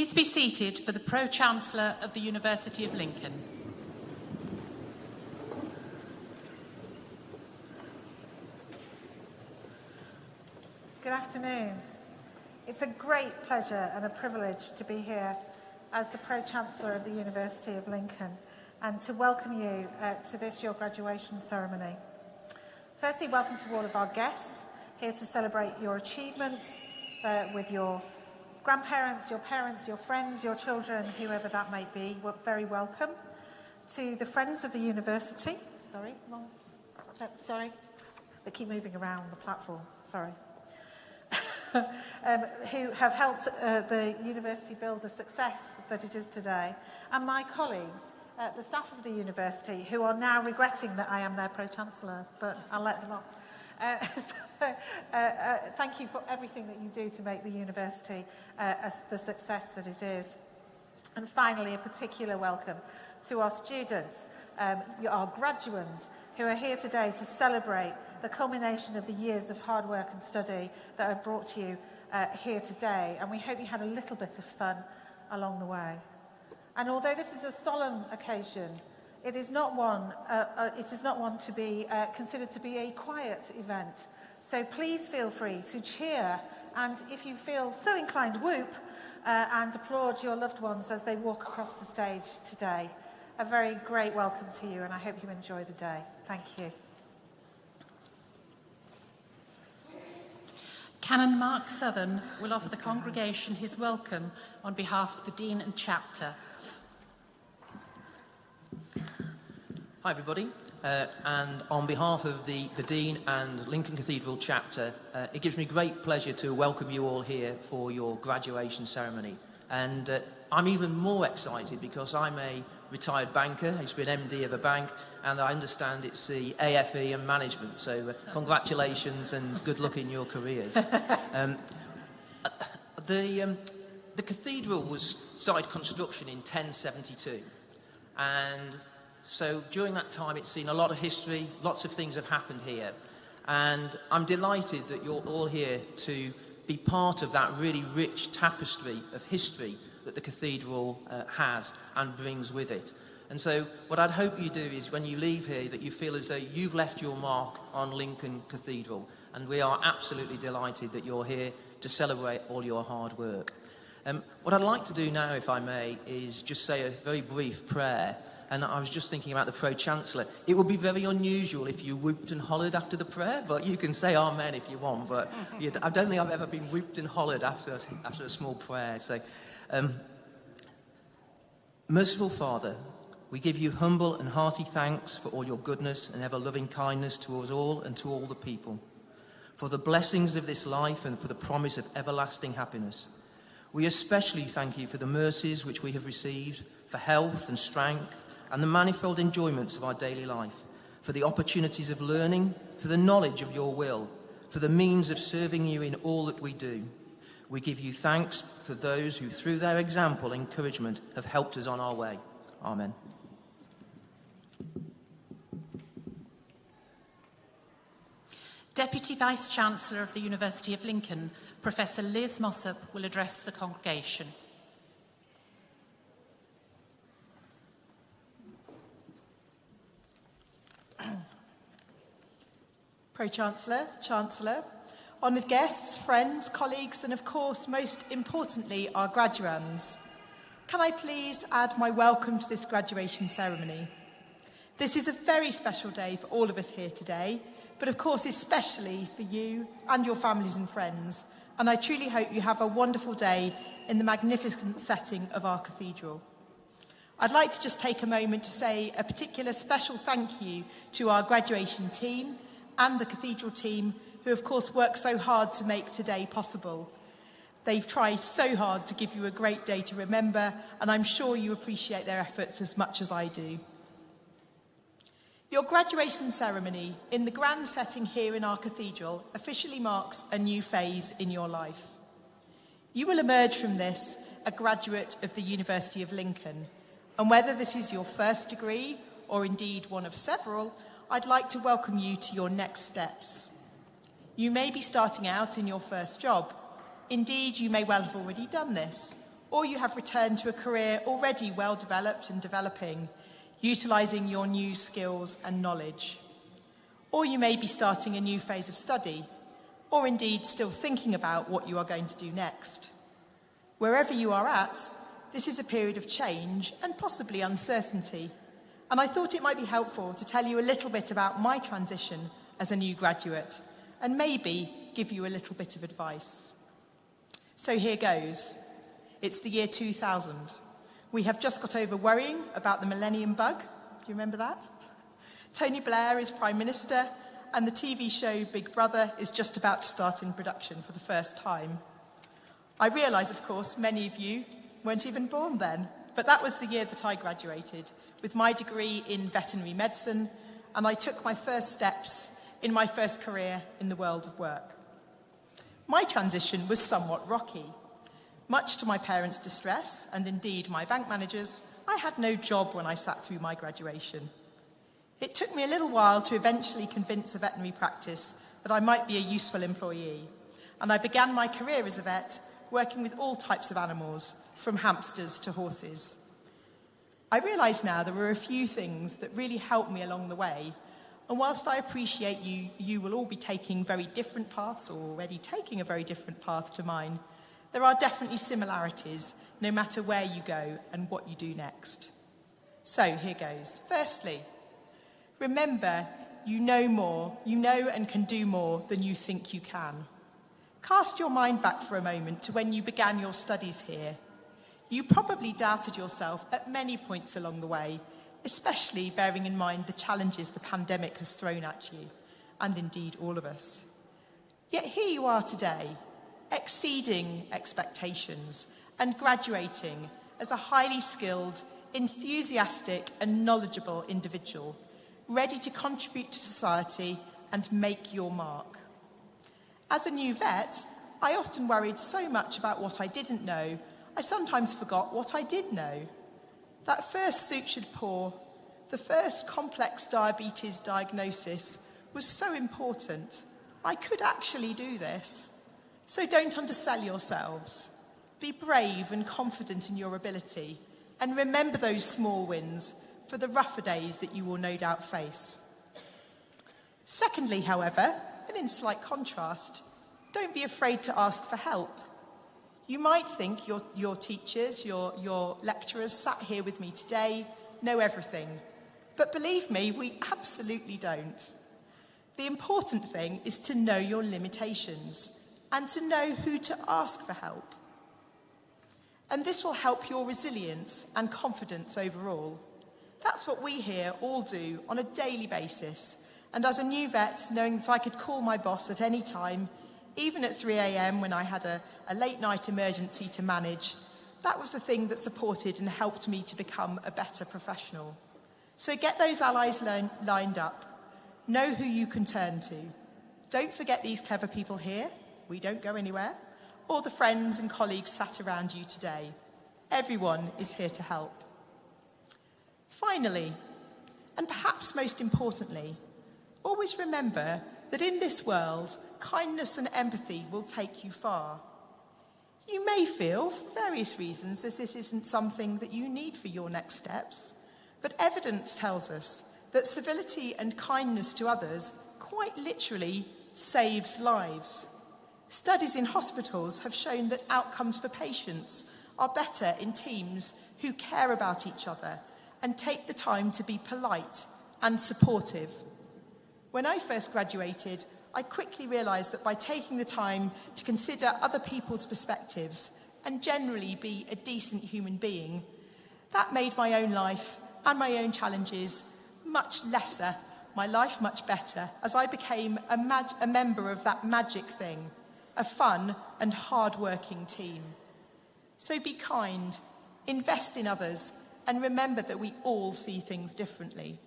Please be seated for the Pro-Chancellor of the University of Lincoln. Good afternoon. It's a great pleasure and a privilege to be here as the Pro-Chancellor of the University of Lincoln and to welcome you to this, your graduation ceremony. Firstly, welcome to all of our guests here to celebrate your achievements with your grandparents, your parents, your friends, your children, whoever that might be. We're very welcome. To the friends of the university, they keep moving around the platform, who have helped the university build the success that it is today, and my colleagues, the staff of the university, who are now regretting that I am their Pro-Chancellor, but I'll let them off. Thank you for everything that you do to make the university as the success that it is. And finally, a particular welcome to our students, our graduands, who are here today to celebrate the culmination of the years of hard work and study that have brought you here today. And we hope you had a little bit of fun along the way. And although this is a solemn occasion, it is not one to be considered to be a quiet event. So please feel free to cheer, and if you feel so inclined, whoop and applaud your loved ones as they walk across the stage today. A very great welcome to you, and I hope you enjoy the day. Thank you. Canon Mark Southern will offer the congregation his welcome on behalf of the Dean and Chapter. Hi everybody, and on behalf of the Dean and Lincoln Cathedral Chapter, it gives me great pleasure to welcome you all here for your graduation ceremony. And I'm even more excited because I'm a retired banker. I used to be an MD of a bank, and I understand it's the AFE and management, so congratulations and good luck in your careers. The cathedral started construction in 1072, and so during that time it's seen a lot of history, lots of things have happened here, and I'm delighted that you're all here to be part of that really rich tapestry of history that the cathedral has and brings with it. And so what I'd hope you do is when you leave here that you feel as though you've left your mark on Lincoln Cathedral, and we are absolutely delighted that you're here to celebrate all your hard work. What I'd like to do now, if I may, is just say a very brief prayer. And I was just thinking about the Pro-Chancellor. It would be very unusual if you whooped and hollered after the prayer, but you can say amen if you want. But I don't think I've ever been whooped and hollered after a small prayer. So, merciful Father, we give you humble and hearty thanks for all your goodness and ever-loving kindness to us all and to all the people, for the blessings of this life and for the promise of everlasting happiness. We especially thank you for the mercies which we have received, for health and strength, and the manifold enjoyments of our daily life, for the opportunities of learning, for the knowledge of your will, for the means of serving you in all that we do. We give you thanks for those who, through their example and encouragement, have helped us on our way. Amen. Deputy Vice-Chancellor of the University of Lincoln, Professor Liz Mossop, will address the congregation. Pro-Chancellor, Chancellor, honoured guests, friends, colleagues, and of course, most importantly, our graduands. Can I please add my welcome to this graduation ceremony? This is a very special day for all of us here today, but of course, especially for you and your families and friends. And I truly hope you have a wonderful day in the magnificent setting of our cathedral. I'd like to just take a moment to say a particular special thank you to our graduation team and the cathedral team, who of course worked so hard to make today possible. They've tried so hard to give you a great day to remember, and I'm sure you appreciate their efforts as much as I do. Your graduation ceremony in the grand setting here in our cathedral officially marks a new phase in your life. You will emerge from this a graduate of the University of Lincoln, and whether this is your first degree or indeed one of several, I'd like to welcome you to your next steps. You may be starting out in your first job. Indeed, you may well have already done this. or you have returned to a career already well developed and developing, utilising your new skills and knowledge. Or you may be starting a new phase of study, or indeed still thinking about what you are going to do next. Wherever you are at, this is a period of change and possibly uncertainty, and I thought it might be helpful to tell you a little bit about my transition as a new graduate, and maybe give you a little bit of advice. So here goes. It's the year 2000. We have just got over worrying about the millennium bug. Do you remember that? Tony Blair is Prime Minister, and the TV show Big Brother is just about to start in production for the first time. I realise, of course, many of you weren't even born then, but that was the year that I graduated with my degree in veterinary medicine, and I took my first steps in my first career in the world of work. My transition was somewhat rocky. Much to my parents' distress, and indeed my bank managers, I had no job when I sat through my graduation. It took me a little while to eventually convince a veterinary practice that I might be a useful employee, and I began my career as a vet, working with all types of animals, from hamsters to horses. I realise now there were a few things that really helped me along the way, and whilst I appreciate you will all be taking very different paths, or already taking a very different path to mine, there are definitely similarities, no matter where you go and what you do next. So here goes. Firstly, remember, you know and can do more than you think you can. Cast your mind back for a moment to when you began your studies here. You probably doubted yourself at many points along the way, especially bearing in mind the challenges the pandemic has thrown at you, and indeed all of us. Yet here you are today, exceeding expectations and graduating as a highly skilled, enthusiastic and knowledgeable individual, ready to contribute to society and make your mark. As a new vet, I often worried so much about what I didn't know, I sometimes forgot what I did know. That first sutured paw, the first complex diabetes diagnosis was so important. I could actually do this. So don't undersell yourselves. Be brave and confident in your ability, and remember those small wins for the rougher days that you will no doubt face. Secondly, however, and in slight contrast, don't be afraid to ask for help. You might think your teachers, your lecturers sat here with me today know everything, but believe me, we absolutely don't. The important thing is to know your limitations and to know who to ask for help. And this will help your resilience and confidence overall. That's what we here all do on a daily basis. And as a new vet, knowing that I could call my boss at any time, even at 3 a.m. when I had a late night emergency to manage, that was the thing that supported and helped me to become a better professional. So get those allies lined up. Know who you can turn to. Don't forget these clever people here. We don't go anywhere. Or the friends and colleagues sat around you today. Everyone is here to help. Finally, and perhaps most importantly, always remember that in this world, kindness and empathy will take you far. You may feel, for various reasons, that this isn't something that you need for your next steps, but evidence tells us that civility and kindness to others quite literally saves lives. Studies in hospitals have shown that outcomes for patients are better in teams who care about each other and take the time to be polite and supportive. When I first graduated, I quickly realised that by taking the time to consider other people's perspectives and generally be a decent human being, that made my own life and my own challenges much lesser, my life much better, as I became a member of that magic thing, a fun and hard-working team. So be kind, invest in others, and remember that we all see things differently.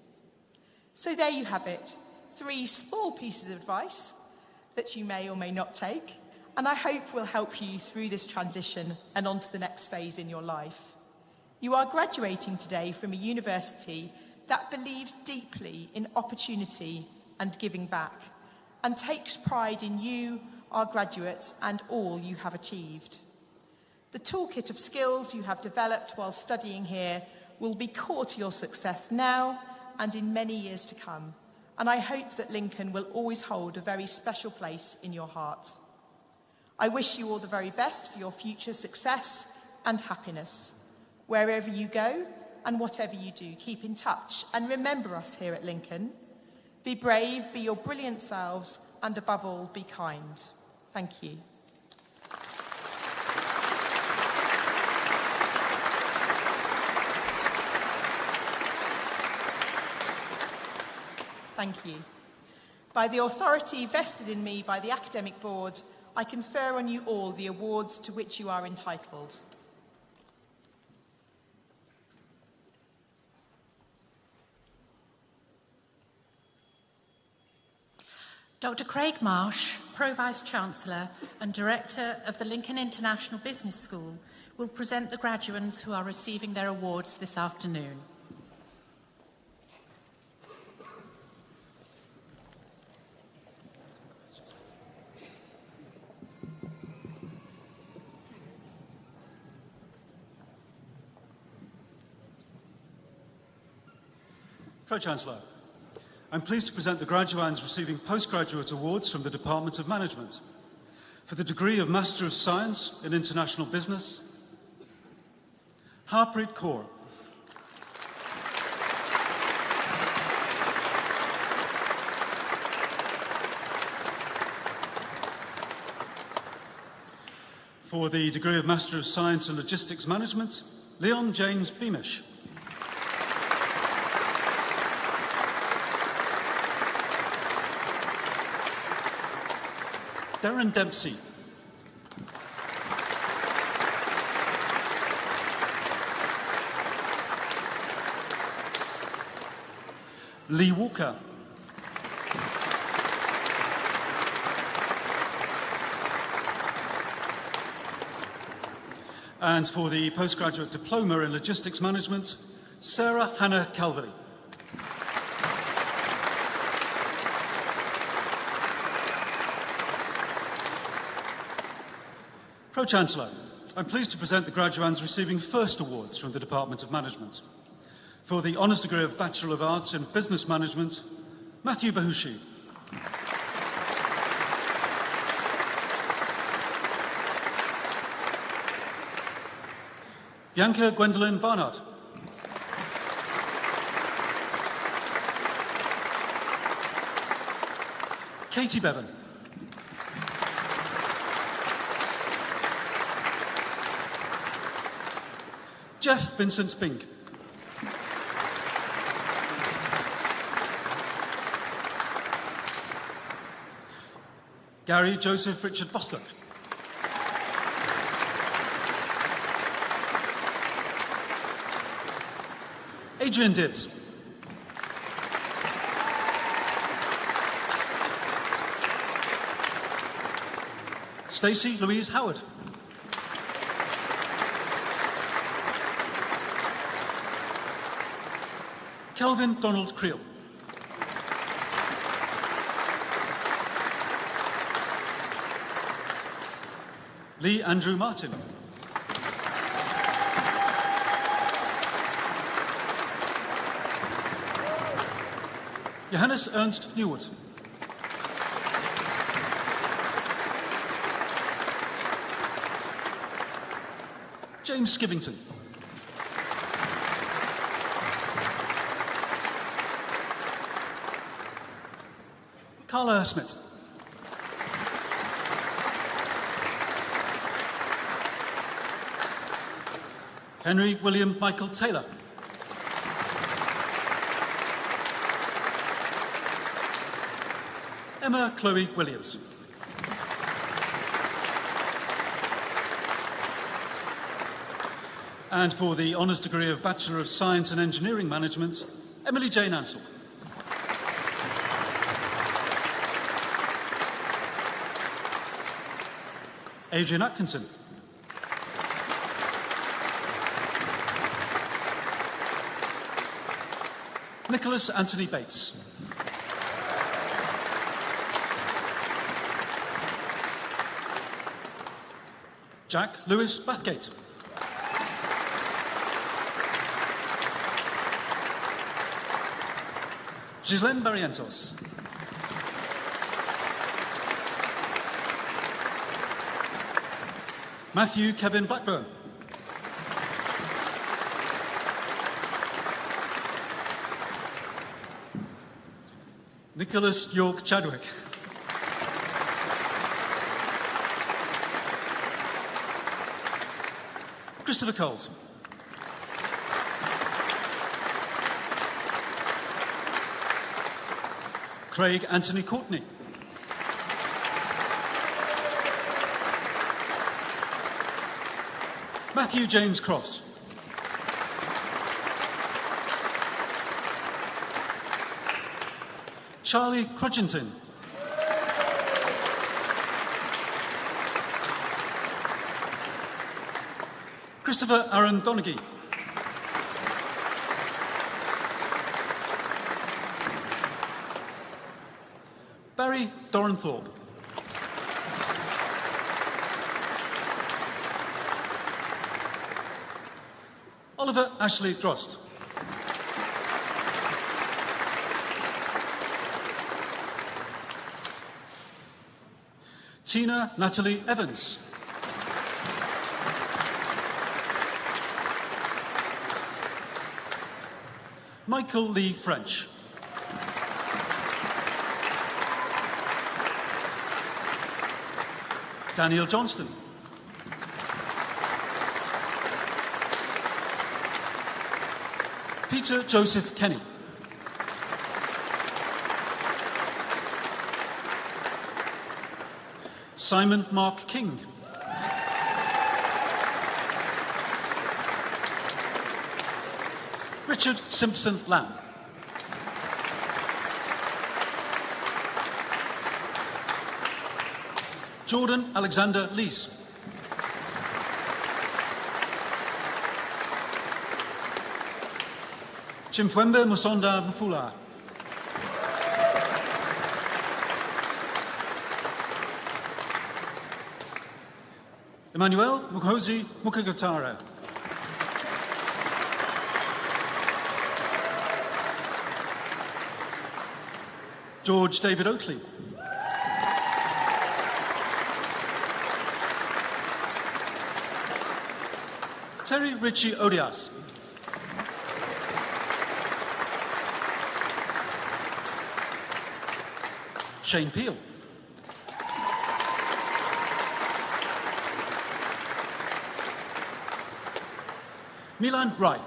So there you have it, 3 small pieces of advice that you may or may not take, and I hope will help you through this transition and on to the next phase in your life. You are graduating today from a university that believes deeply in opportunity and giving back, and takes pride in you, our graduates, and all you have achieved. The toolkit of skills you have developed while studying here will be core to your success now and in many years to come, and I hope that Lincoln will always hold a very special place in your heart. I wish you all the very best for your future success and happiness. Wherever you go and whatever you do, keep in touch and remember us here at Lincoln. Be brave, be your brilliant selves, and above all, be kind. Thank you. Thank you. By the authority vested in me by the Academic Board, I confer on you all the awards to which you are entitled. Dr. Craig Marsh, Pro-Vice-Chancellor and Director of the Lincoln International Business School, will present the graduates who are receiving their awards this afternoon. Pro-Chancellor, I'm pleased to present the graduands receiving postgraduate awards from the Department of Management. For the degree of Master of Science in International Business, Harpreet Kaur. For the degree of Master of Science in Logistics Management, Leon James Beamish. Darren Dempsey. Lee Walker. And for the postgraduate diploma in logistics management, Sarah Hannah Calvary. Pro-Chancellor, I'm pleased to present the graduands receiving first awards from the Department of Management. For the honours degree of Bachelor of Arts in Business Management, Matthew Bahushi. Bianca Gwendolyn Barnard. Katie Bevan. Jeff Vincent Bing. Gary Joseph Richard Bostwick. Adrian Dibbs. Stacey Louise Howard. Kelvin Donald Creel. Lee Andrew Martin. Johannes Ernst Newwood. James Skivington. Carla Smith. Henry William Michael Taylor. Emma Chloe Williams. And for the honours degree of Bachelor of Science and Engineering Management, Emily Jane Ansell. Adrian Atkinson. Nicholas Anthony Bates. Jack Lewis Bathgate. Ghislaine Barrientos. Matthew Kevin Blackburn. Nicholas York Chadwick. Christopher Coles. Craig Anthony Courtney. Matthew James Cross. Charlie Crudgington. Christopher Aaron Donaghy. Barry Doranthorpe. Oliver Ashley Drost. Tina Natalie Evans. Michael Lee French. Daniel Johnston. Peter Joseph Kenny. Simon Mark King. Richard Simpson Lamb. Jordan Alexander Lees. Chimfwembe Musonda Mufula. Emmanuel Mukhozi Mukagotara. George David Oakley. Terry Ritchie Odias. Shane Peel. Milan Rai.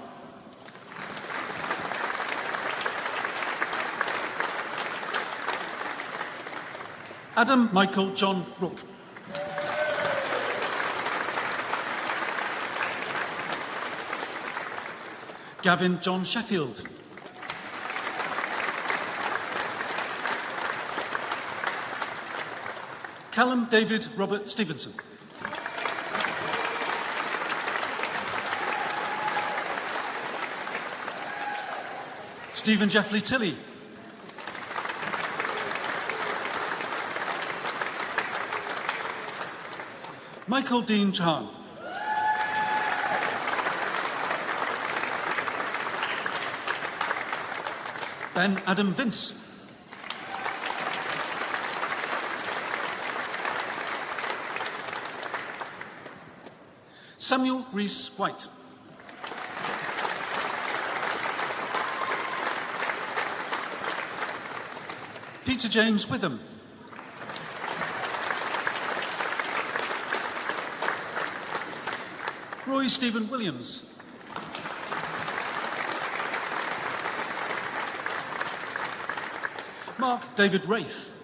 Adam Michael John Rook. Gavin John Sheffield. Callum David Robert Stevenson. Stephen Jeffley Tilley. Michael Dean Chan. Ben Adam Vince. Samuel Rees White. Peter James Witham. Roy Stephen Williams. Mark David Wraith.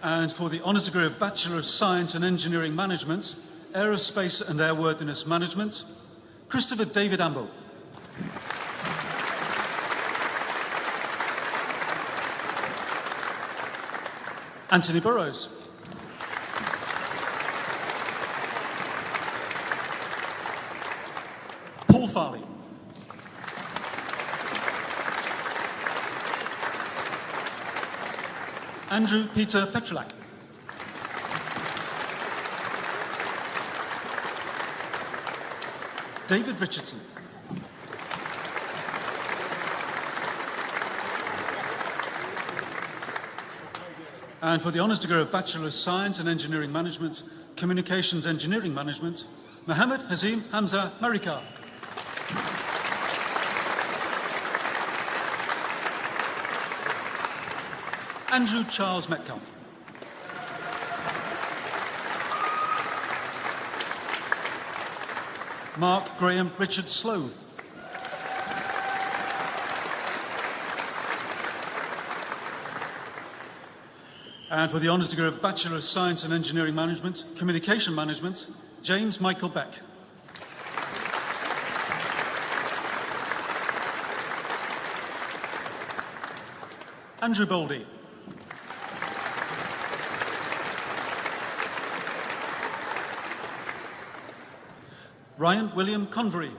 And for the honours degree of Bachelor of Science and Engineering Management, Aerospace and Airworthiness Management, Christopher David Amble. Anthony Burrows. Paul Farley. Andrew Peter Petrolak. David Richardson. And for the honours degree of Bachelor of Science in Engineering Management, Communications Engineering Management, Mohammed Hazim Hamza Marika. Andrew Charles Metcalfe. Mark Graham Richard Sloan. And for the honours degree of Bachelor of Science in Engineering Management, Communication Management, James Michael Beck. Andrew Boldy. Ryan William Convery.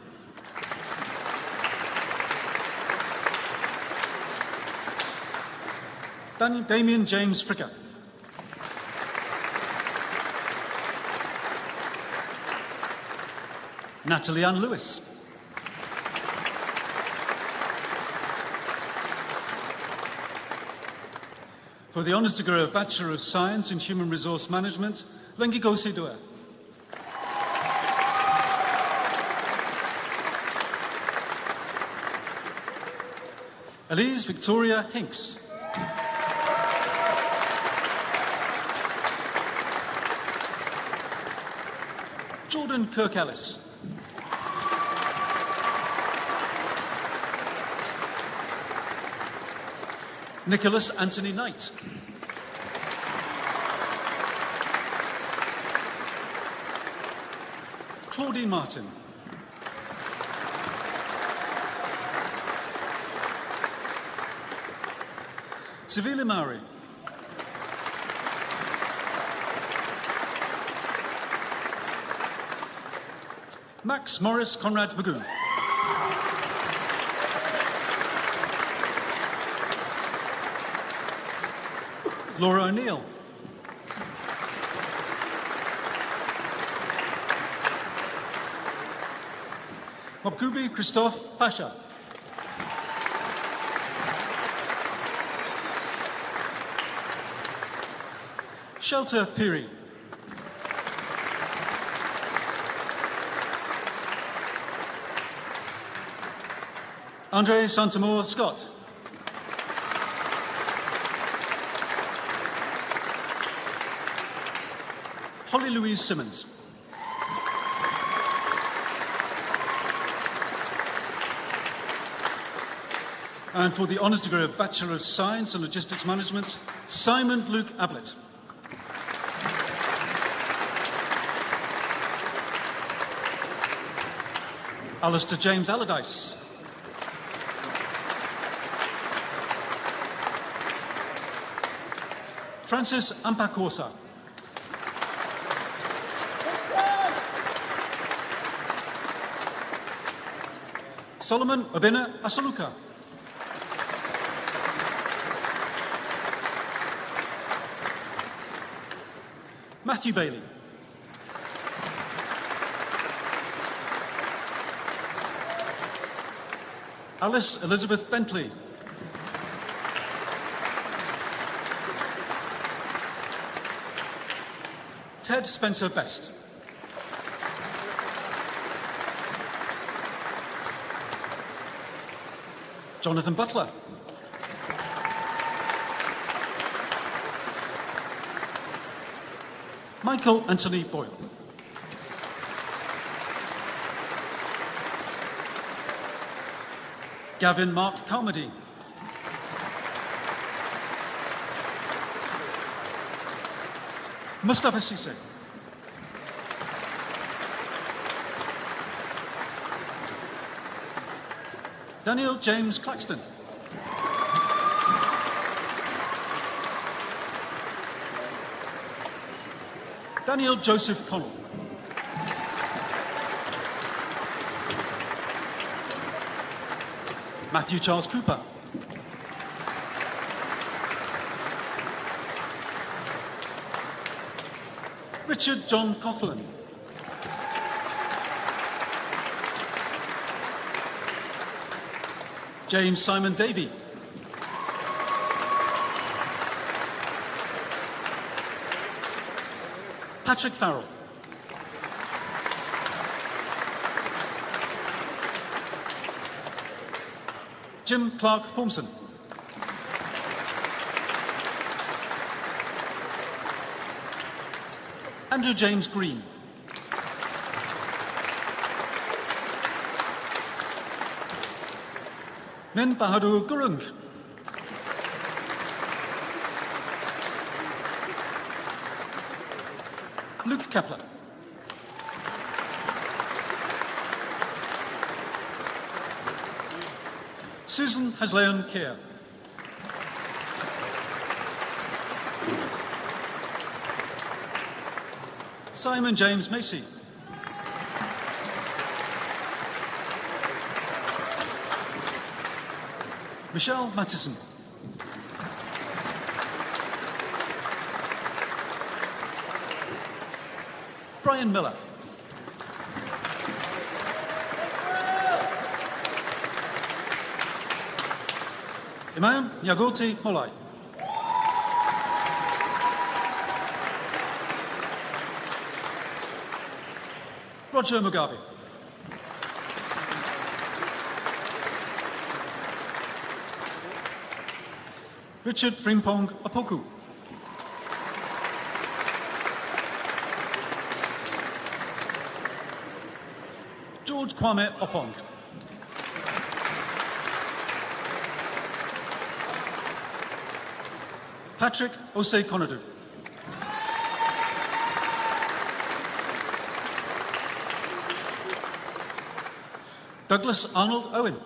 Damien James Fricker. Natalie Ann Lewis. For the honours degree of Bachelor of Science in Human Resource Management, Lengigosi Dua. Elise Victoria Hinks. Jordan Kirk Ellis. Nicholas Anthony Knight. Claudine Martin. Sevilla Maury. Max Morris Conrad Magoon. Laura O'Neill. Mokgubi Christophe Pasha. Shelter Piri. Andre Santamor Scott. Holly Louise Simmons. And for the honours degree of Bachelor of Science in Logistics Management, Simon Luke Ablett. Alistair James Allardyce. Francis Ampakorsa. Solomon Obina Asaluka. Matthew Bailey. Alice Elizabeth Bentley. Ted Spencer Best. Jonathan Butler. Michael Anthony Boyle. Gavin Mark Carmody. Mustafa Sisse. Daniel James Claxton. Daniel Joseph Connell. Matthew Charles Cooper. Richard John Coughlin. James Simon Davey. Patrick Farrell. Jim Clark Formson. Andrew James Green. Min Bahadur Gurung. Luke Kepler. Susan Hasleon Keir. Simon James Macy. Michelle Mattison. Brian Miller. Imam Yagoti Molai. Roger Mugabe. Richard Frimpong Apoku. George Kwame Opong. Patrick Osei Konadu. Douglas Arnold Owen.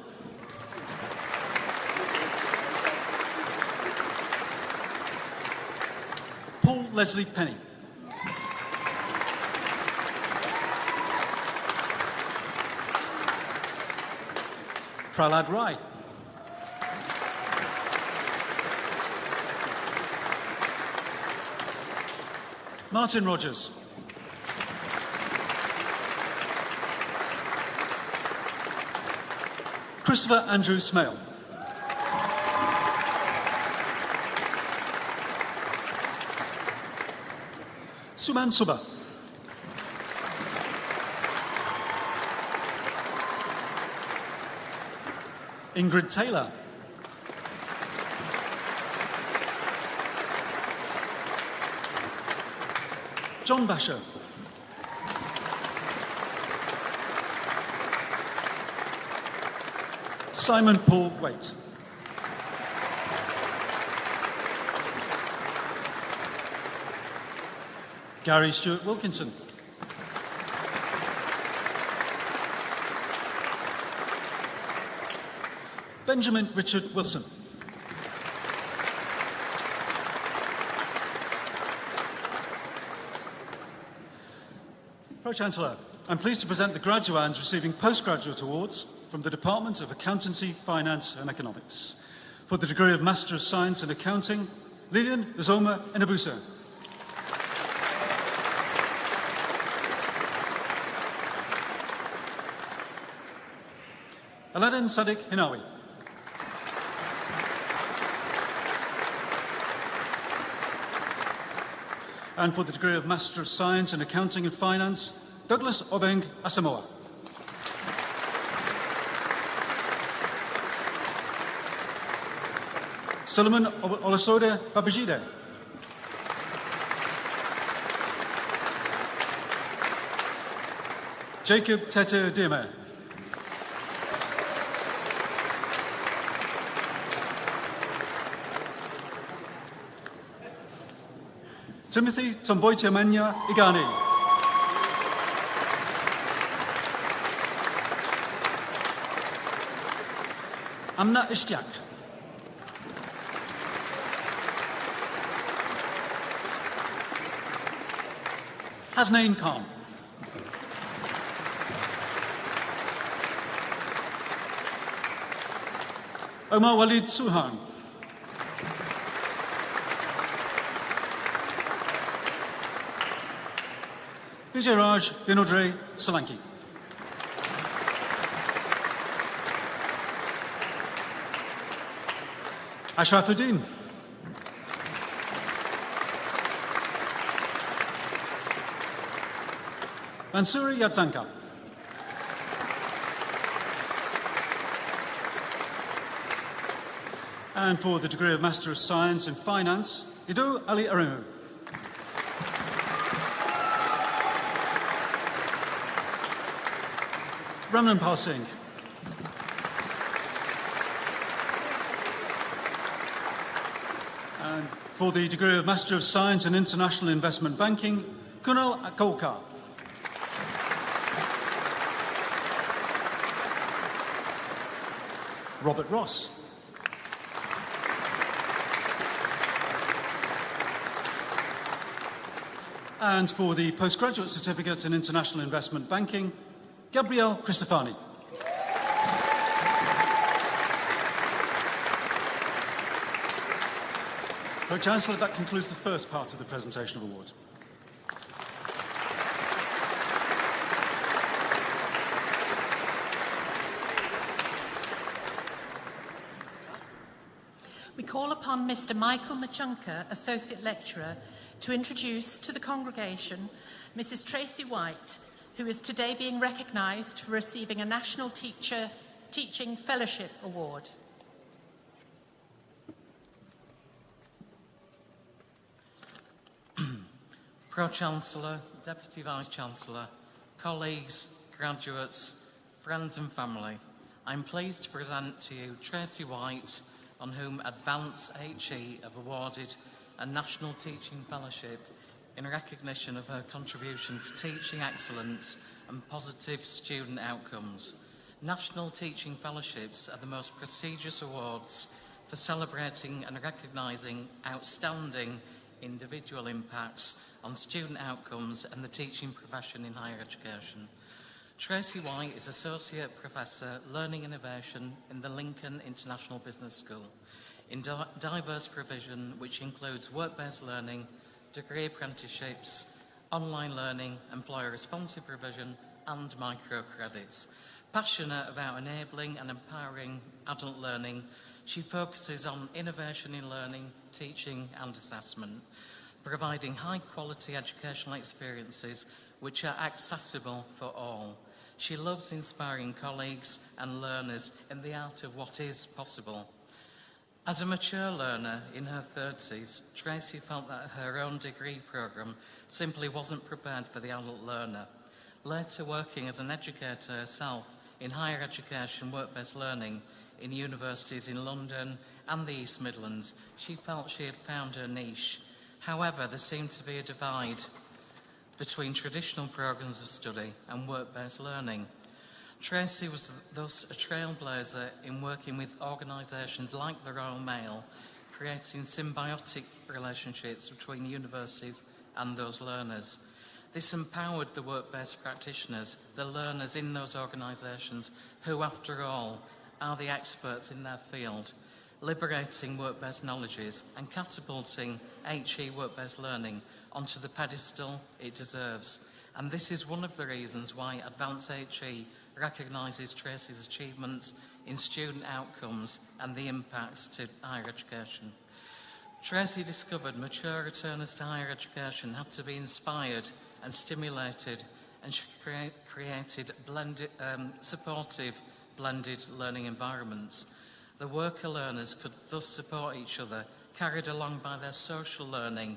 Paul Leslie Penny. Pralad Rai. Martin Rogers. Christopher Andrew Smale. Suman Suba. Ingrid Taylor. John Vasher. Simon Paul Waite. Gary Stewart Wilkinson. Benjamin Richard Wilson. Pro-Chancellor, I'm pleased to present the graduands receiving postgraduate awards from the Department of Accountancy, Finance and Economics. For the degree of Master of Science in Accounting, Lilian Uzoma Enabusa. Aladdin Sadiq Hinawi. And for the degree of Master of Science in Accounting and Finance, Douglas Obeng Asamoah. Solomon Olasode Babajide. Jacob Tete Diame. Timothy Tomboitiamanya Igani. Amna Ishtiak. Hasnain Khan. Omar Walid Suhan. Vijay Raj Vinodre Solanki. Ashrafuddin. Mansuri Yadzanka. And for the degree of Master of Science in Finance, Ido Ali Aremu. Ramnan Pal Singh. And for the degree of Master of Science in International Investment Banking, Kunal Akolkar. Robert Ross. And for the Postgraduate Certificate in International Investment Banking, Gabrielle Cristofani. Pro-Chancellor, that concludes the first part of the presentation of awards. We call upon Mr. Michael Machunka, Associate Lecturer, to introduce to the congregation Mrs. Tracy White, who is today being recognised for receiving a National Teaching Fellowship Award. Pro-Chancellor, Deputy Vice-Chancellor, colleagues, graduates, friends and family, I'm pleased to present to you Tracy White, on whom Advance HE have awarded a National Teaching Fellowship in recognition of her contribution to teaching excellence and positive student outcomes. National Teaching Fellowships are the most prestigious awards for celebrating and recognising outstanding individual impacts on student outcomes and the teaching profession in higher education. Tracy White is Associate Professor Learning Innovation in the Lincoln International Business School in diverse provision, which includes work-based learning, degree apprenticeships, online learning, employer responsive provision and microcredits. Passionate about enabling and empowering adult learning, she focuses on innovation in learning, teaching and assessment, providing high-quality educational experiences which are accessible for all. She loves inspiring colleagues and learners in the art of what is possible. As a mature learner in her 30s, Tracy felt that her own degree programme simply wasn't prepared for the adult learner. Later working as an educator herself in higher education work-based learning in universities in London and the East Midlands, she felt she had found her niche. However, there seemed to be a divide between traditional programmes of study and work-based learning. Tracy was thus a trailblazer in working with organisations like the Royal Mail, creating symbiotic relationships between universities and those learners. This empowered the work-based practitioners, the learners in those organisations, who, after all, are the experts in their field, liberating work-based knowledges and catapulting HE work-based learning onto the pedestal it deserves. And this is one of the reasons why Advance HE recognises Tracy's achievements in student outcomes and the impacts to higher education. Tracy discovered mature returners to higher education had to be inspired and stimulated, and she created supportive blended learning environments. The worker learners could thus support each other, carried along by their social learning,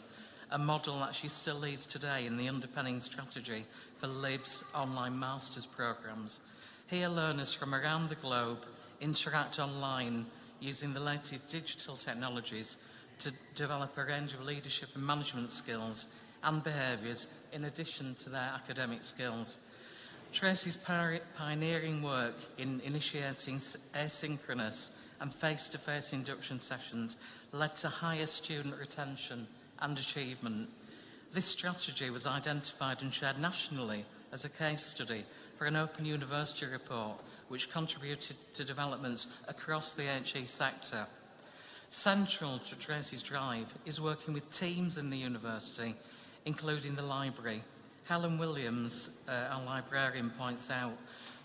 a model that she still leads today in the underpinning strategy for LIB's online master's programmes. Here, learners from around the globe interact online using the latest digital technologies to develop a range of leadership and management skills and behaviours in addition to their academic skills. Tracy's pioneering work in initiating asynchronous and face-to-face induction sessions led to higher student retention and achievement. This strategy was identified and shared nationally as a case study for an Open University report, which contributed to developments across the HE sector. Central to Tracy's drive is working with teams in the university, including the library, Helen Williams, our librarian, points out,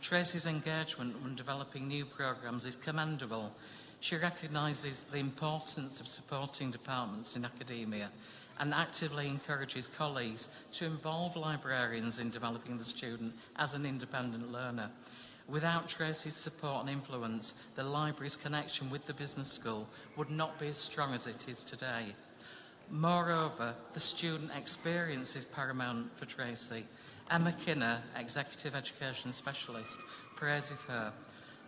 Tracy's engagement when developing new programmes is commendable. She recognises the importance of supporting departments in academia and actively encourages colleagues to involve librarians in developing the student as an independent learner. Without Tracy's support and influence, the library's connection with the business school would not be as strong as it is today. Moreover, the student experience is paramount for Tracy. Emma Kinner, Executive Education Specialist, praises her.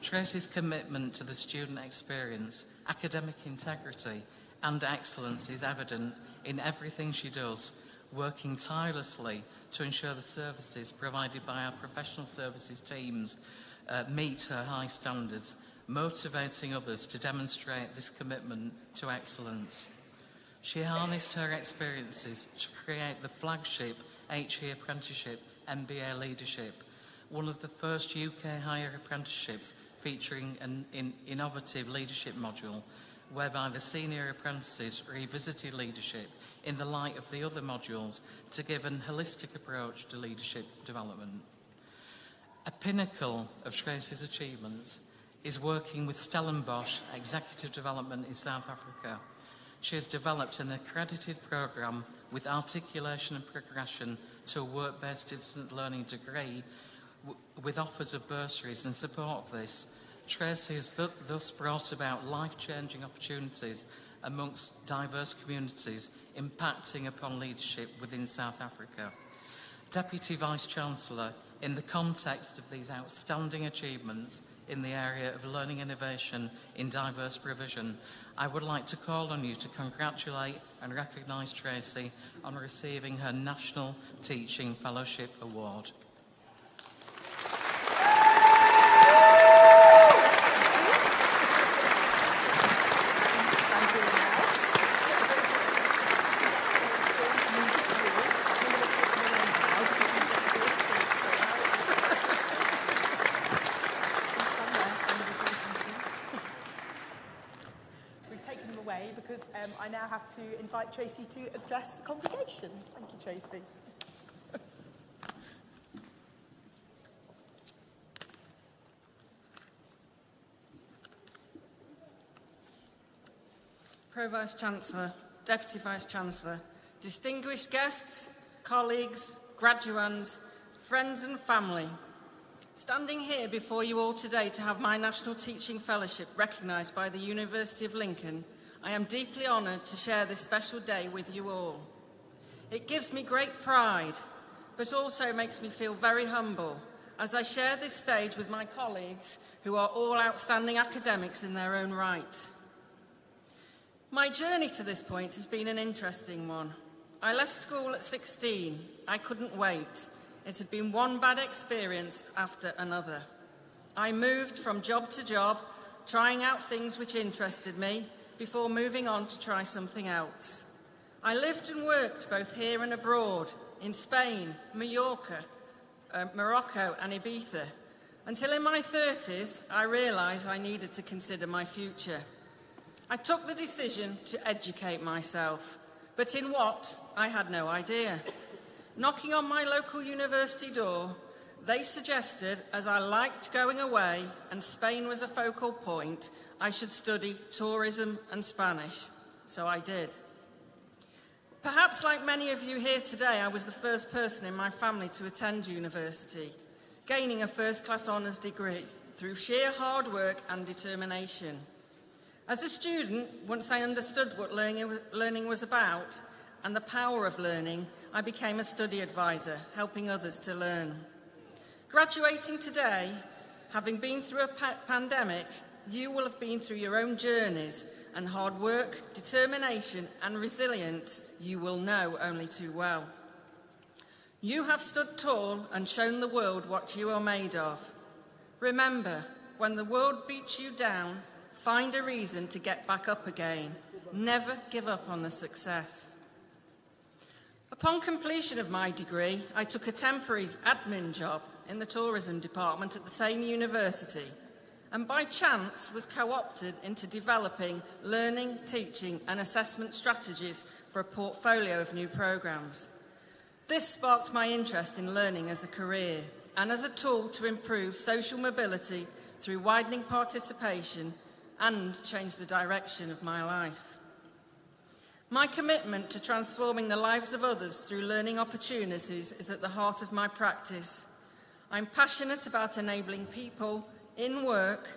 Tracy's commitment to the student experience, academic integrity and excellence is evident in everything she does, working tirelessly to ensure the services provided by our professional services teams meet her high standards, motivating others to demonstrate this commitment to excellence. She harnessed her experiences to create the flagship HE apprenticeship, MBA Leadership, one of the first UK higher apprenticeships featuring an innovative leadership module, whereby the senior apprentices revisited leadership in the light of the other modules to give an holistic approach to leadership development. A pinnacle of Tracy's achievements is working with Stellenbosch Executive Development in South Africa. She has developed an accredited programme with articulation and progression to a work-based distance learning degree with offers of bursaries in support of this. Tracy has thus brought about life-changing opportunities amongst diverse communities, impacting upon leadership within South Africa. Deputy Vice-Chancellor, in the context of these outstanding achievements in the area of learning innovation in diverse provision, I would like to call on you to congratulate and recognise Tracy on receiving her National Teaching Fellowship Award. I now have to invite Tracy to address the congregation. Thank you, Tracy. Pro Vice-Chancellor, Deputy Vice-Chancellor, distinguished guests, colleagues, graduands, friends and family, standing here before you all today to have my National Teaching Fellowship recognised by the University of Lincoln, I am deeply honoured to share this special day with you all. It gives me great pride, but also makes me feel very humble as I share this stage with my colleagues who are all outstanding academics in their own right. My journey to this point has been an interesting one. I left school at 16. I couldn't wait. It had been one bad experience after another. I moved from job to job, trying out things which interested me, before moving on to try something else. I lived and worked both here and abroad, in Spain, Mallorca, Morocco and Ibiza, until in my 30s I realised I needed to consider my future. I took the decision to educate myself, but in what, I had no idea. Knocking on my local university door, they suggested, as I liked going away and Spain was a focal point, I should study tourism and Spanish, so I did. Perhaps like many of you here today, I was the first person in my family to attend university, gaining a first-class honours degree through sheer hard work and determination. As a student, once I understood what learning was about and the power of learning, I became a study advisor, helping others to learn. Graduating today, having been through a pandemic, you will have been through your own journeys, and hard work, determination and resilience you will know only too well. You have stood tall and shown the world what you are made of. Remember, when the world beats you down, find a reason to get back up again. Never give up on the success. Upon completion of my degree, I took a temporary admin job in the tourism department at the same university, and by chance was co-opted into developing learning, teaching and assessment strategies for a portfolio of new programmes. This sparked my interest in learning as a career and as a tool to improve social mobility through widening participation and change the direction of my life. My commitment to transforming the lives of others through learning opportunities is at the heart of my practice. I'm passionate about enabling people in work,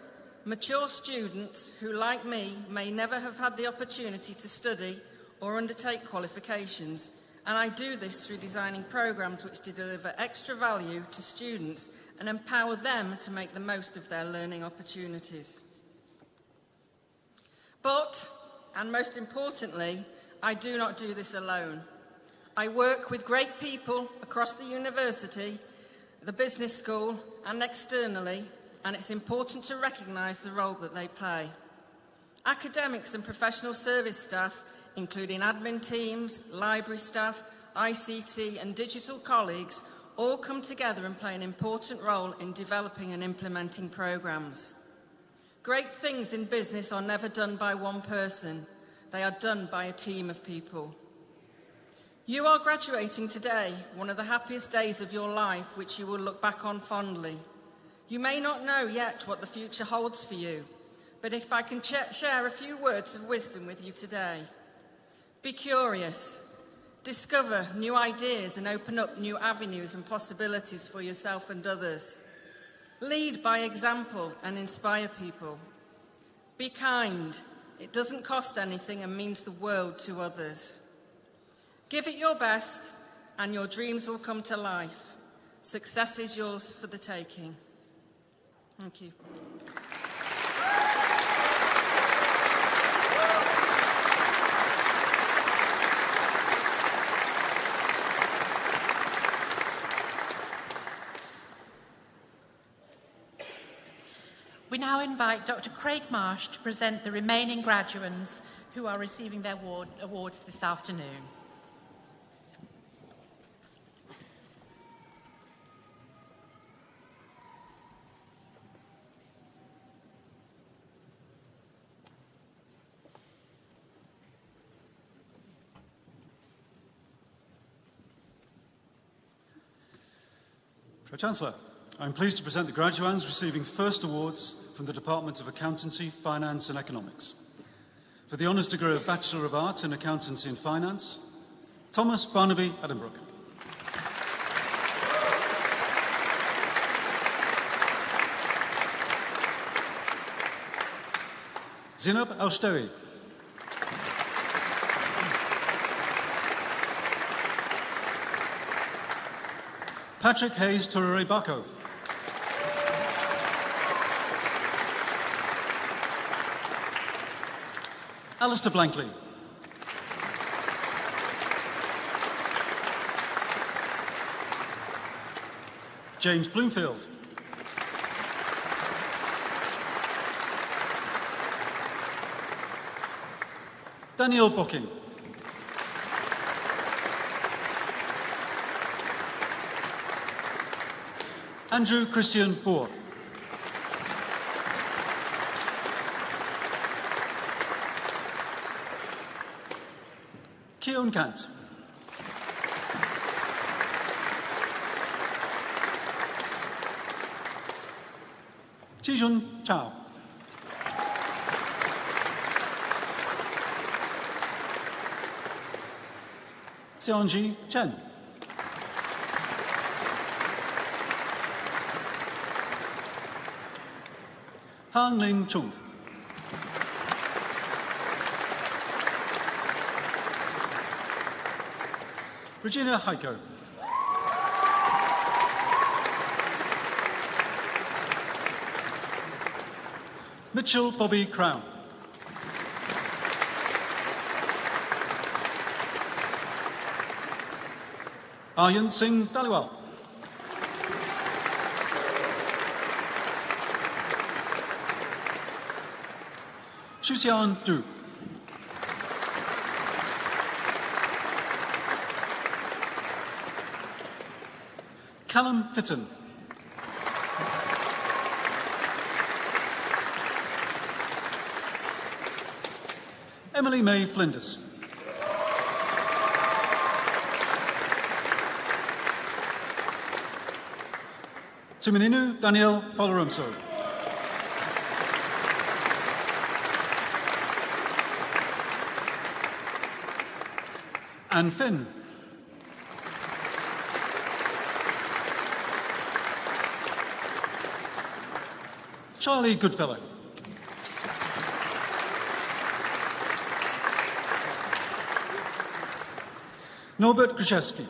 mature students who, like me, may never have had the opportunity to study or undertake qualifications, and I do this through designing programs which deliver extra value to students and empower them to make the most of their learning opportunities. But, and most importantly, I do not do this alone. I work with great people across the university, the business school, and externally, and it's important to recognise the role that they play. Academics and professional service staff, including admin teams, library staff, ICT and digital colleagues, all come together and play an important role in developing and implementing programmes. Great things in business are never done by one person. They are done by a team of people. You are graduating today, one of the happiest days of your life, which you will look back on fondly. You may not know yet what the future holds for you, but if I can share a few words of wisdom with you today. Be curious. Discover new ideas and open up new avenues and possibilities for yourself and others. Lead by example and inspire people. Be kind. It doesn't cost anything and means the world to others. Give it your best and your dreams will come to life. Success is yours for the taking. Thank you. We now invite Dr. Craig Marsh to present the remaining graduates who are receiving their awards this afternoon. Pro-Chancellor, I'm pleased to present the graduands receiving first awards from the Department of Accountancy, Finance and Economics. For the honours degree of Bachelor of Arts in Accountancy and Finance, Thomas Barnaby Addenbrook. Zinab Al-Shtawi. Patrick Hayes Torre Bako. Alistair Blankley. James Bloomfield. Daniel Booking. Andrew Christian Boer. Keon Kant. Chijun Chao. Seonji Chen. Han Ling Chung. Regina Heiko. Mitchell Bobby Crown. Aryan Singh Daliwal. Shuxian Du. Callum Fitton. Emily May Flinders. Tumininu Daniel Folorumso. Anne Finn. Charlie Goodfellow. Norbert Gruszewski.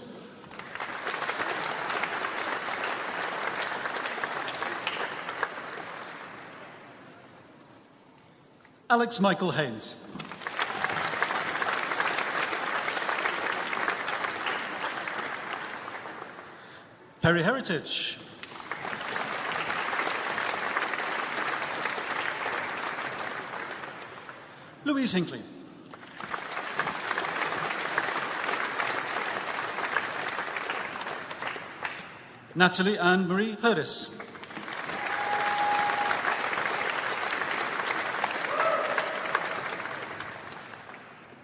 Alex Michael Haynes. Perry Heritage. Louise Hinckley. Natalie Anne Marie Hurdis.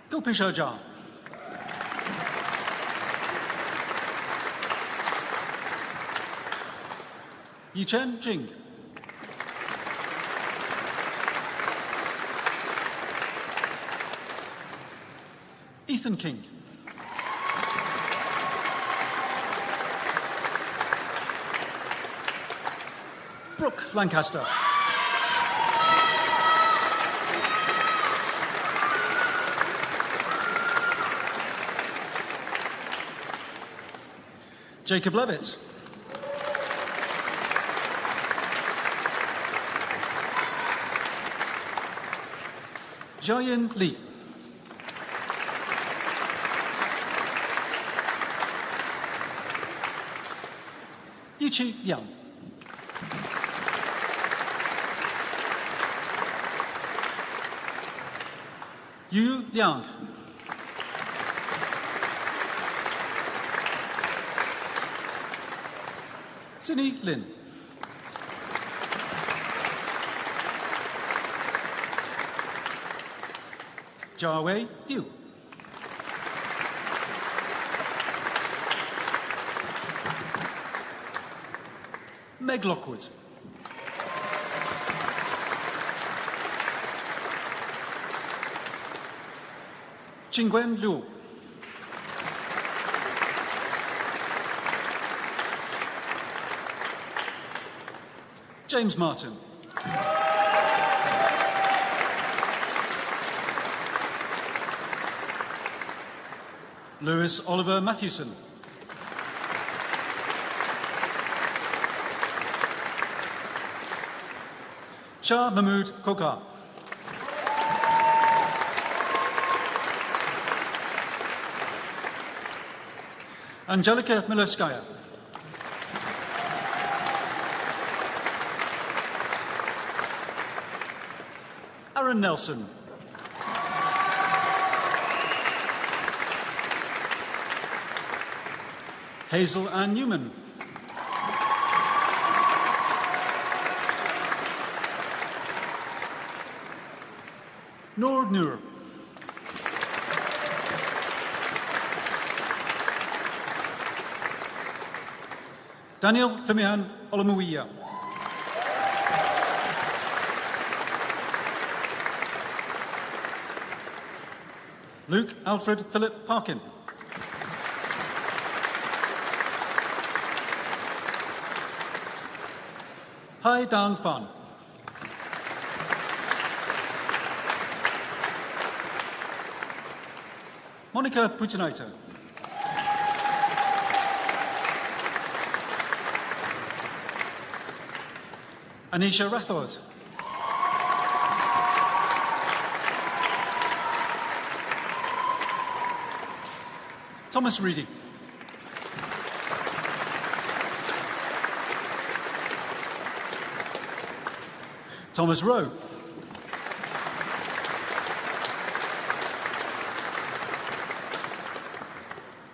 Gopisha Jha. Yichen Jing. Ethan King. Brooke Lancaster. Jacob Levitt. Jiayin Li. Yiqi Liang. Yu Liang. Sydney Lin. Jiawei Liu. Meg Lockwood. Qingwen Liu. James Martin. Lewis Oliver Matthewson. Shah Mahmood Kokar. Angelika Milevskaya. Aaron Nelson. Hazel Ann Newman. Noor Noor. Daniel Fimihan Olamuia. Luke Alfred Philip Parkin. Hai Dang Fan. Monica Putinita. Anisha Rathod. Thomas Reedy. Thomas Rowe.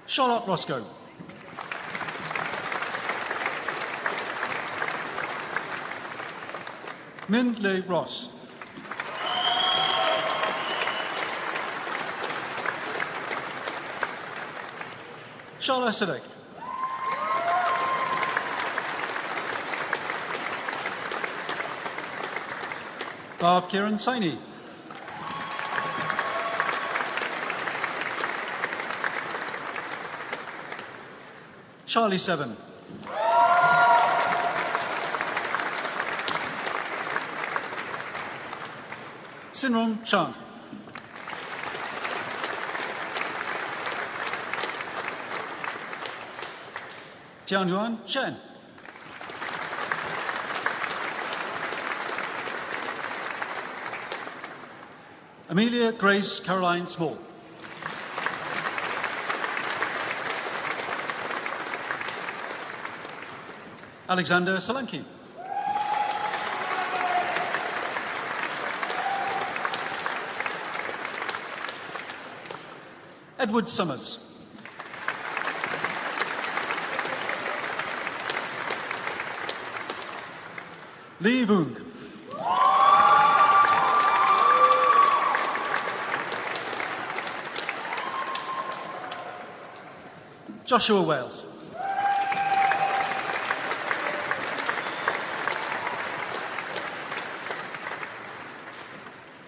Charlotte Roscoe. Min Le Ross. Charlotte Siddick. Bhav Kiran Saini. Charlie 7. Sinron Chang. Tianyuan Chen. Amelia Grace Caroline Small. Alexander Solanki. Edward Summers. Lee Voong. Joshua Wales.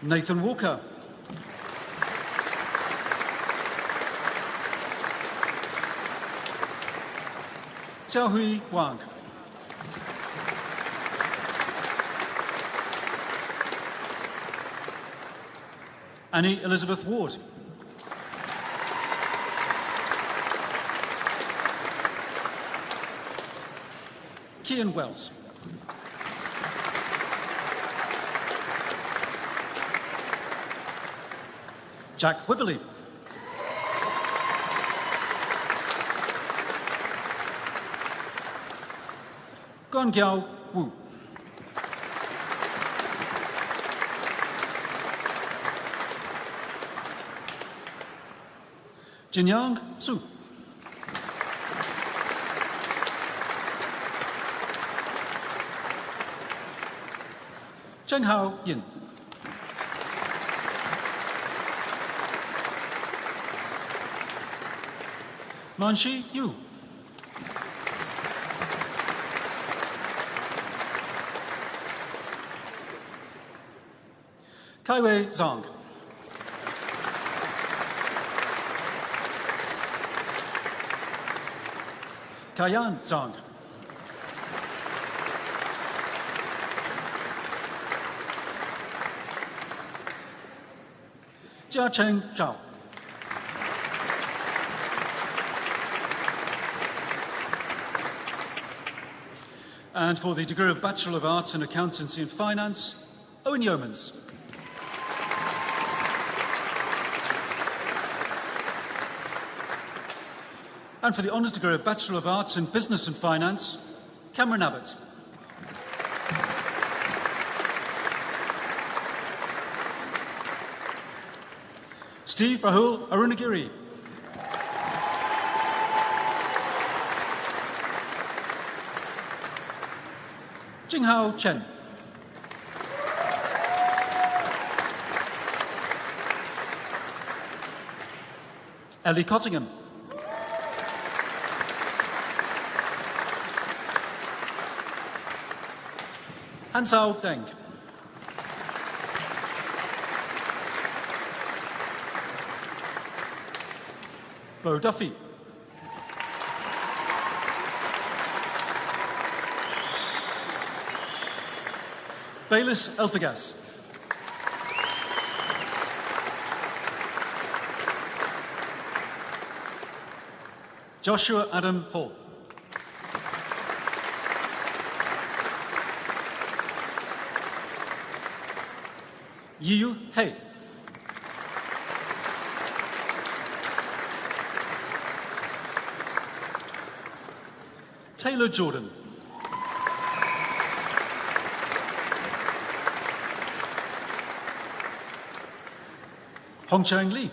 Nathan Walker. Xiaohui Wang. Annie Elizabeth Ward. Kian Wells. Jack Whipperley. Guan Giao Wu. Jinyang Su. Zheng Hao Yin. Manshi Yu. Kaiwei Zhang. Kayan Zhang. Jiacheng Zhao. And for the degree of Bachelor of Arts in Accountancy and Finance, Owen Yeomans. And for the Honours degree of Bachelor of Arts in Business and Finance, Cameron Abbott. Steve Rahul Arunagiri. Jinghao Chen. Ellie Cottingham. Hansao Deng. Bo Duffy. Baylis Elphagas. Joshua Adam Hall. Yiyu Hei. Taylor Jordan. Hongcheng Li.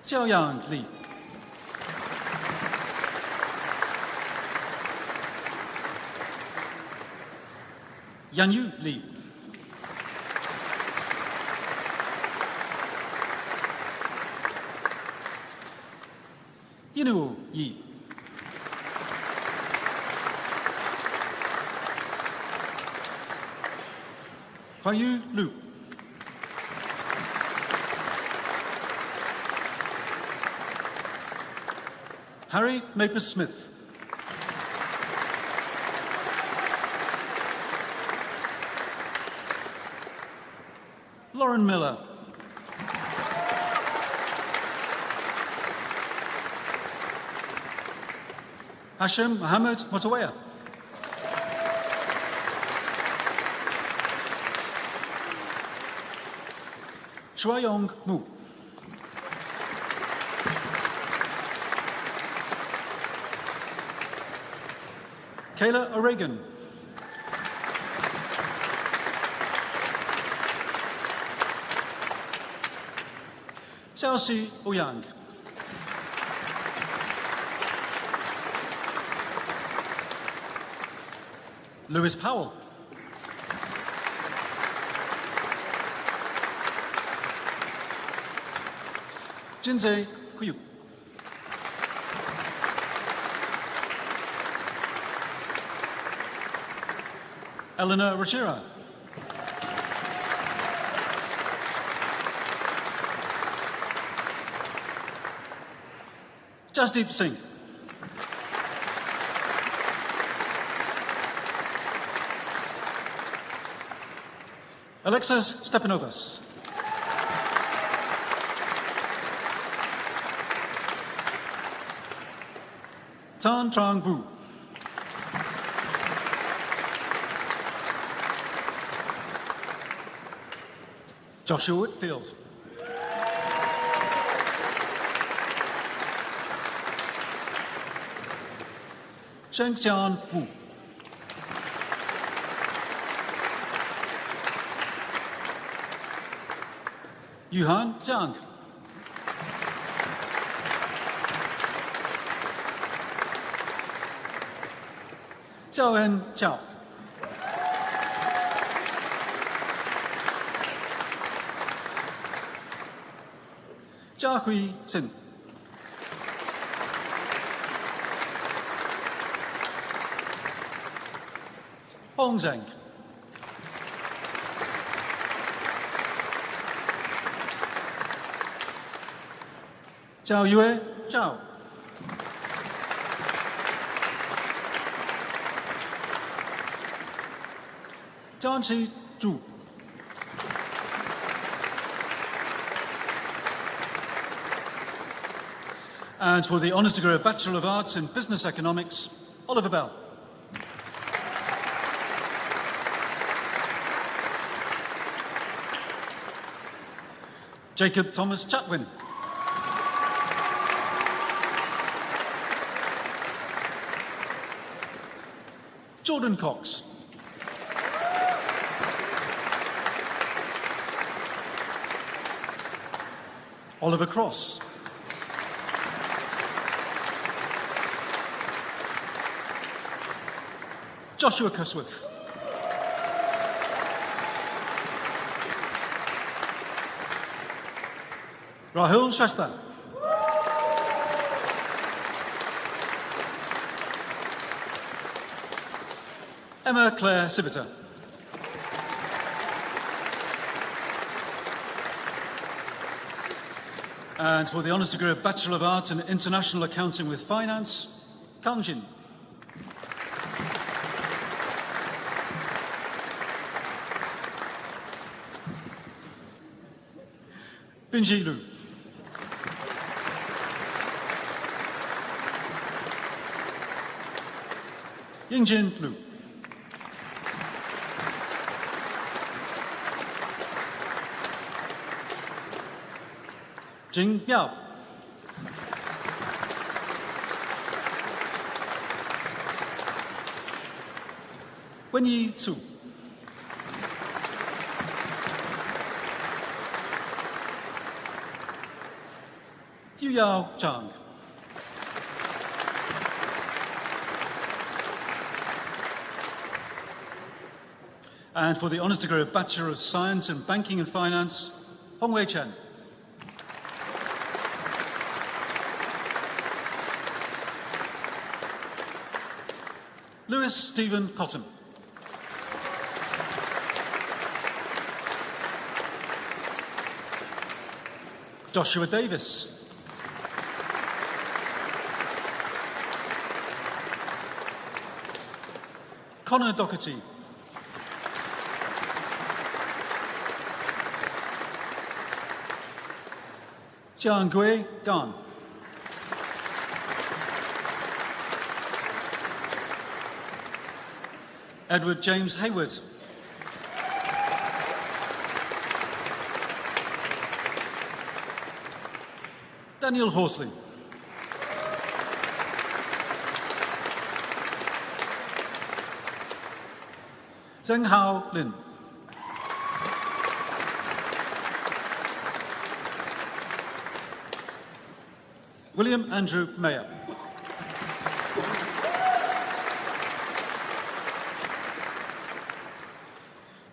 Xiaoyang Li. Yanyu Li. Yinu Yi. Huayu Lu. Harry Mapes Smith. Lauren Miller. Hashim Mohammed Motawaya. Shuayong Mu. Kayla O'Regan. Xiaoxi Ouyang. Lewis Powell. Jinze Kuyu. Eleanor Rachira. Jasdeep Singh. Alexis Stepanovas. Tan Trang Vu. Joshua Whitfield. Shengxian Wu. Yuhan Jiang. Zhaoen Zhao. Jiahui Sin. Hong Zheng. Zhao Yue Zhao. Zhang Qi Zhu. And for the Honours Degree of Bachelor of Arts in Business Economics, Oliver Bell. Jacob Thomas Chatwin. Jordan Cox. Oliver Cross. Joshua Cusworth. Rahul Shrestha. Emma Claire Sivita. And for the Honours Degree of Bachelor of Arts in International Accounting with Finance, Kang Jin. Binji Lu. Yingjin Lu. Jing Yao. Wenyi Tsu. Yao Zhang. And for the Honours Degree of Bachelor of Science in Banking and Finance, Hong Wei Chen. Lewis Stephen Cotton. Joshua Davis. Connor Doherty. Jiang Gui Gan. Edward James Hayward. Daniel Horsley. Zheng Hao Lin. William Andrew Mayer.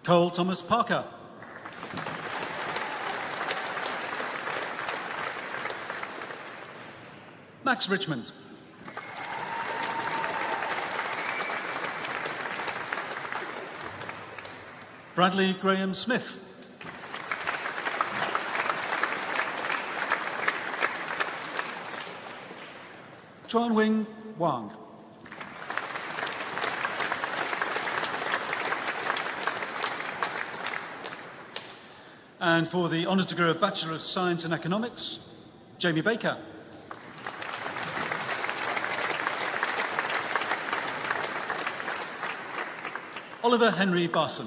Cole Thomas Parker. Max Richmond. Bradley Graham Smith. Chuan Wing Wang. And for the honours degree of Bachelor of Science in Economics, Jamie Baker. Oliver Henry Barson.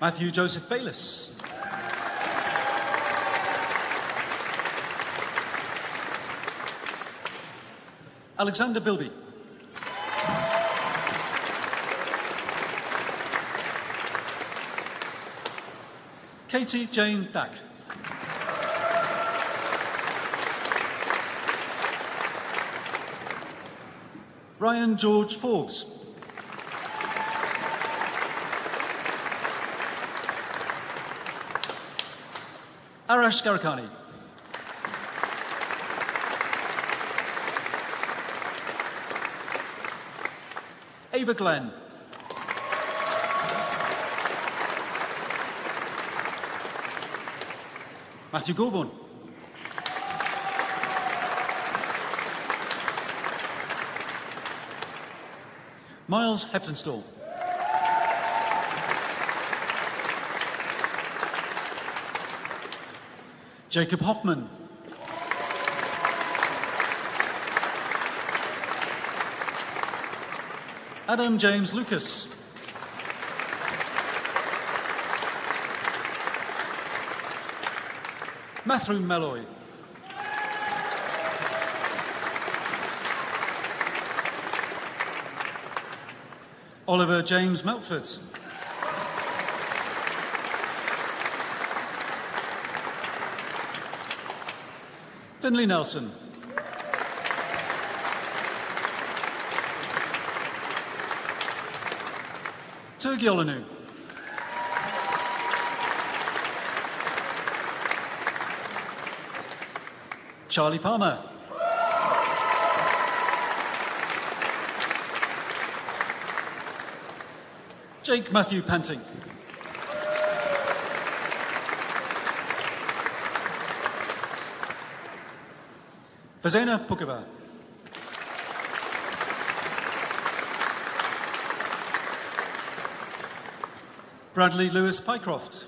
Matthew Joseph Bayliss. Alexander Bilby. Katie Jane Dack. Ryan George Forbes. Arash Garakani. Ava Glenn. Matthew Gorborn. Miles Heptonstall. Jacob Hoffman. Adam James Lucas. Matthew Malloy. Oliver James Meltford. Finley Nelson. Turgi Olanu. Charlie Palmer. Jake Matthew Panting. Bazena Pukova. Bradley Lewis Pycroft.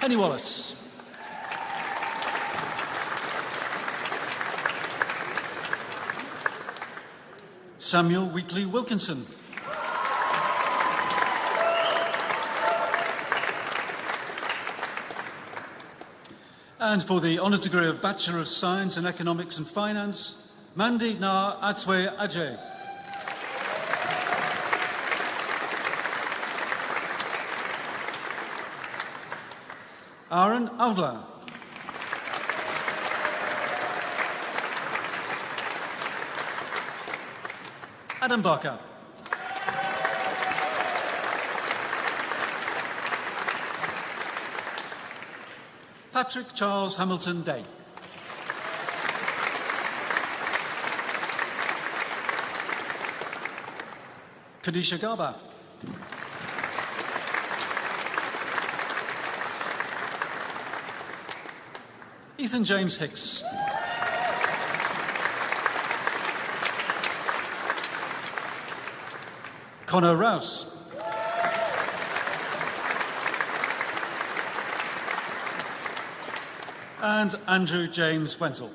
Henny Wallace. Samuel Wheatley Wilkinson. And for the honours degree of Bachelor of Science in Economics and Finance, Mandy Na Atswe Ajay. Aaron Aula. Adam Barker. Patrick Charles Hamilton Day. Kadisha Garba. Ethan James Hicks. Connor Rouse. And Andrew James Wenzel.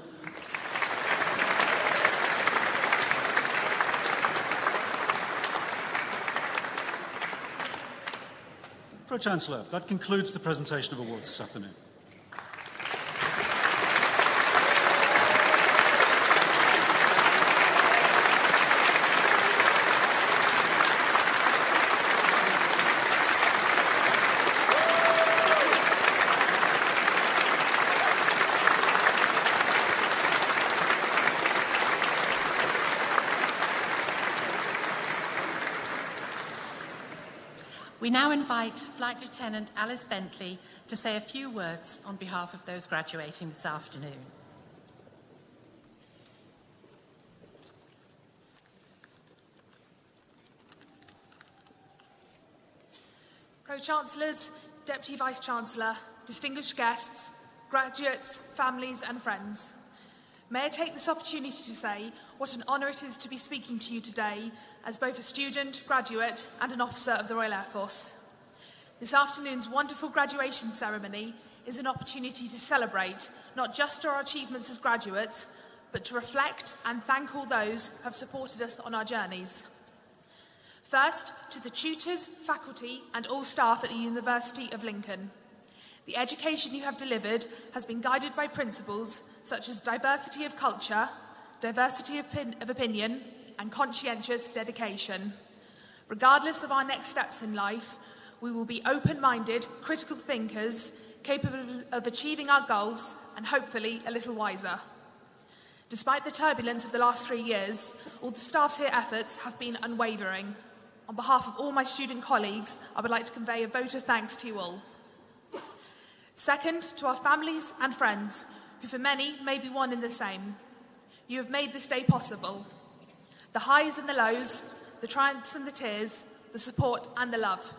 Pro-Chancellor, that concludes the presentation of awards this afternoon. We now invite Flight Lieutenant Alice Bentley to say a few words on behalf of those graduating this afternoon. Pro-Chancellors, Deputy Vice-Chancellor, distinguished guests, graduates, families and friends. May I take this opportunity to say what an honour it is to be speaking to you today as both a student, graduate and an officer of the Royal Air Force. This afternoon's wonderful graduation ceremony is an opportunity to celebrate not just our achievements as graduates, but to reflect and thank all those who have supported us on our journeys. First, to the tutors, faculty and all staff at the University of Lincoln. The education you have delivered has been guided by principles such as diversity of culture, diversity of opinion, and conscientious dedication. Regardless of our next steps in life, we will be open-minded, critical thinkers, capable of achieving our goals, and hopefully a little wiser. Despite the turbulence of the last 3 years, all the staff's here efforts have been unwavering. On behalf of all my student colleagues, I would like to convey a vote of thanks to you all. Second, to our families and friends, who for many may be one and the same. You have made this day possible. The highs and the lows, the triumphs and the tears, the support and the love.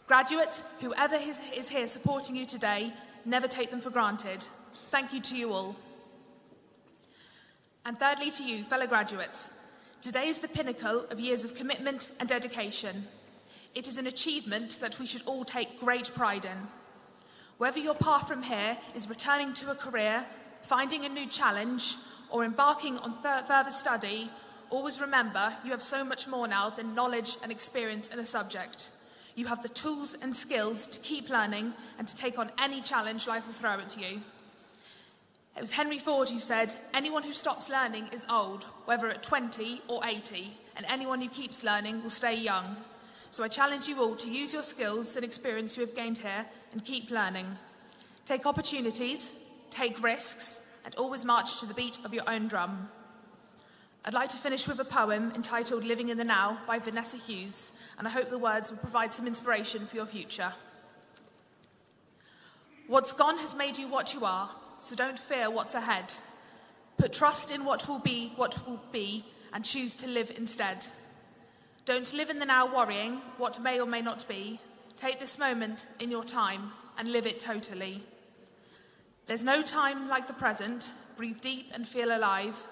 Graduates, whoever is here supporting you today, never take them for granted. Thank you to you all. And thirdly to you, fellow graduates, today is the pinnacle of years of commitment and dedication. It is an achievement that we should all take great pride in. Whether your path from here is returning to a career, finding a new challenge, or embarking on further study, always remember you have so much more now than knowledge and experience in a subject. You have the tools and skills to keep learning and to take on any challenge life will throw at you. It was Henry Ford who said, anyone who stops learning is old, whether at 20 or 80, and anyone who keeps learning will stay young. So I challenge you all to use your skills and experience you have gained here and keep learning. Take opportunities, take risks, and always march to the beat of your own drum. I'd like to finish with a poem entitled Living in the Now by Vanessa Hughes, and I hope the words will provide some inspiration for your future. What's gone has made you what you are, so don't fear what's ahead. Put trust in what will be, and choose to live instead. Don't live in the now worrying what may or may not be. Take this moment in your time and live it totally. There's no time like the present. Breathe deep and feel alive.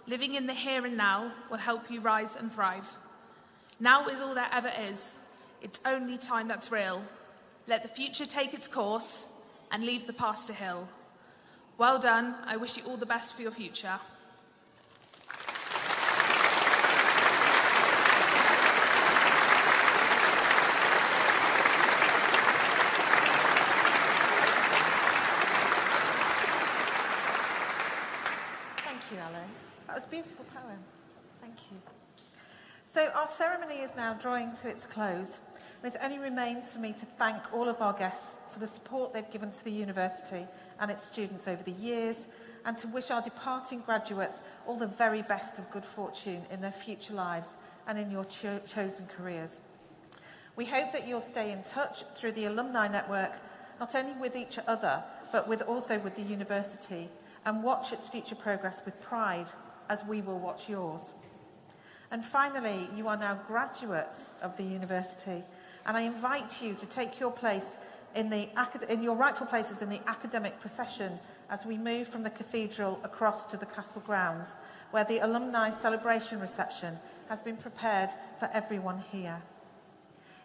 Living in the here and now will help you rise and thrive. Now is all there ever is. It's only time that's real. Let the future take its course and leave the past to heal. Well done. I wish you all the best for your future. That was a beautiful poem. Thank you. So our ceremony is now drawing to its close, and it only remains for me to thank all of our guests for the support they've given to the university and its students over the years, and to wish our departing graduates all the very best of good fortune in their future lives and in your chosen careers. We hope that you'll stay in touch through the alumni network, not only with each other, but also with the university, and watch its future progress with pride, as we will watch yours. And finally, you are now graduates of the university, and I invite you to take your place in your rightful places in the academic procession as we move from the cathedral across to the castle grounds, where the alumni celebration reception has been prepared for everyone here.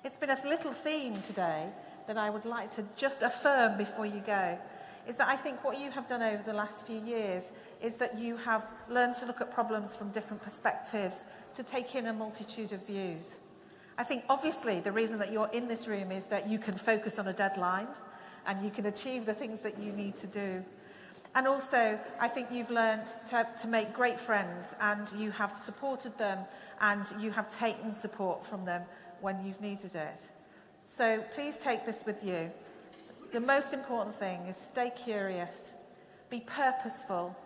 It's been a little theme today that I would like to just affirm before you go, is that I think what you have done over the last few years is that you have learned to look at problems from different perspectives, to take in a multitude of views. I think obviously the reason that you're in this room is that you can focus on a deadline and you can achieve the things that you need to do. And also, I think you've learned to make great friends, and you have supported them and you have taken support from them when you've needed it. So please take this with you. The most important thing is stay curious, be purposeful,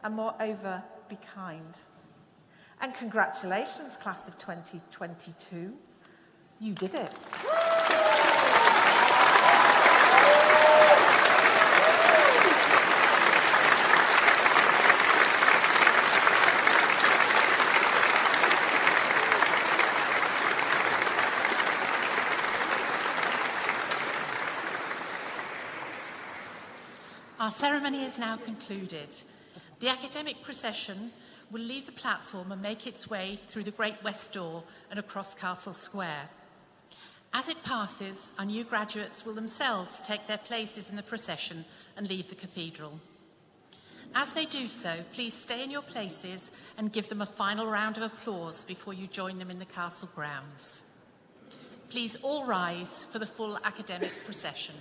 and moreover, be kind. And congratulations, class of 2022. You did it. Our ceremony is now concluded. The academic procession will leave the platform and make its way through the Great West Door and across Castle Square. As it passes, our new graduates will themselves take their places in the procession and leave the cathedral. As they do so, please stay in your places and give them a final round of applause before you join them in the castle grounds. Please all rise for the full academic procession.